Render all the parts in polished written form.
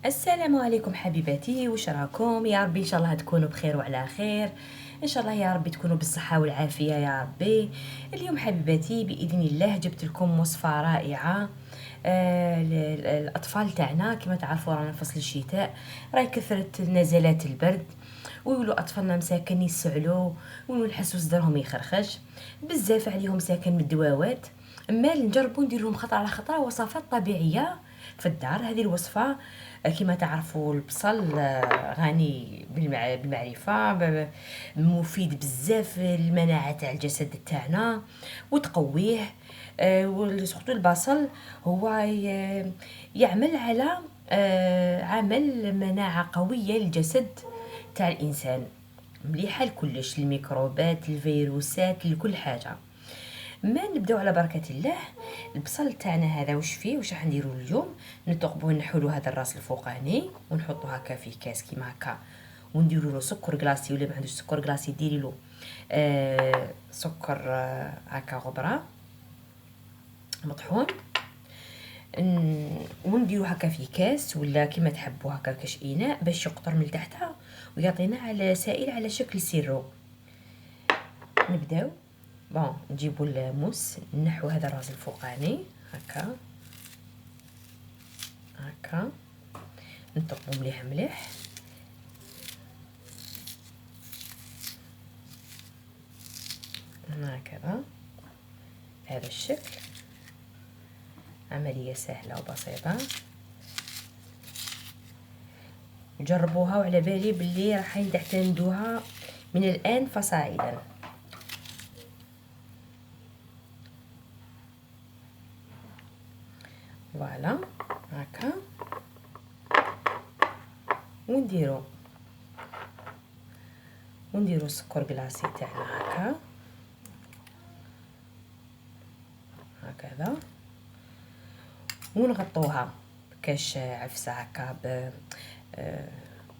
السلام عليكم حبيباتي، واش راكم؟ يا ربي ان شاء الله تكونوا بخير وعلى خير. ان شاء الله يا ربي تكونوا بالصحه والعافيه يا ربي. اليوم حبيباتي باذن الله جبت لكم وصفه رائعه. الاطفال تاعنا كما تعرفوا رانا فصل الشتاء، راهي كثرت نزلات البرد، ويولوا اطفالنا مساكن يسعلوا، ويولوا نحسوا صدرهم يخرخش بزاف عليهم ساكن من الدواوات. اما نجربوا ندير لهم خطره على خطره وصفات طبيعيه في الدار. هذه الوصفه كما تعرفوا البصل غني بالمعرفه، مفيد بزاف للمناعه تاع الجسد تاعنا وتقويه. وسورتو البصل هو يعمل على عمل مناعه قويه للجسد تاع الانسان، مليحه لكلش، الميكروبات، الفيروسات، لكل حاجه. ما نبداو على بركه الله. البصل تاعنا هذا واش فيه، واش راح نديرو اليوم؟ نثقبوه، نحولو هذا الراس الفوقاني ونحطو هكا في كاس كيما هكا، ونديرو له سكر كلاصي، ولا ما عندوش سكر كلاصي ديري له سكر هكا غبره مطحون. ونديرو هكا في كاس ولا كيما تحبوا هكا كاش اناء باش يقطر من تحتها ويعطينا على سائل على شكل سيرو. نبداو نجيبو الموس، نحو هذا الراس الفوقاني هكا هكا، نطبقو مليح مليح. هكذا بهذا الشكل، عملية سهلة وبسيطة. جربوها وعلى بالي باللي راح تعتمدوها من الآن فصاعدا. فوالا هكا، ونديرو السكر كلاصي تاعنا هكا هكذا، ونغطوها بكاش عفسه هكا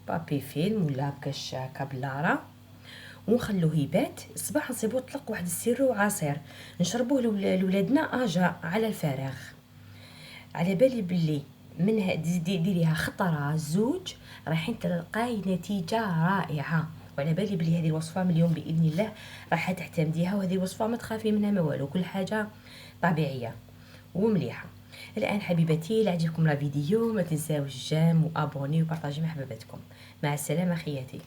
بابي فيلم ولا بكاش هكا بلارا، ونخلوه يبات. الصباح نصيبو طلق واحد السيرو عصير نشربوه لولادنا اجا على الفراغ. على بالي باللي منها ديريها خطره زوج رايحين تلقاي نتيجه رائعه. وعلى بالي بلي هذه الوصفه من اليوم باذن الله راح تعتمديها، وهذه الوصفه ما تخافي منها ما والو، كل حاجه طبيعيه ومليحه. الان حبيبتي، لا عجبكم لا فيديو ما تنساوش جيم وابوني وبارطاجي مع حباباتكم. مع السلامه خياتي.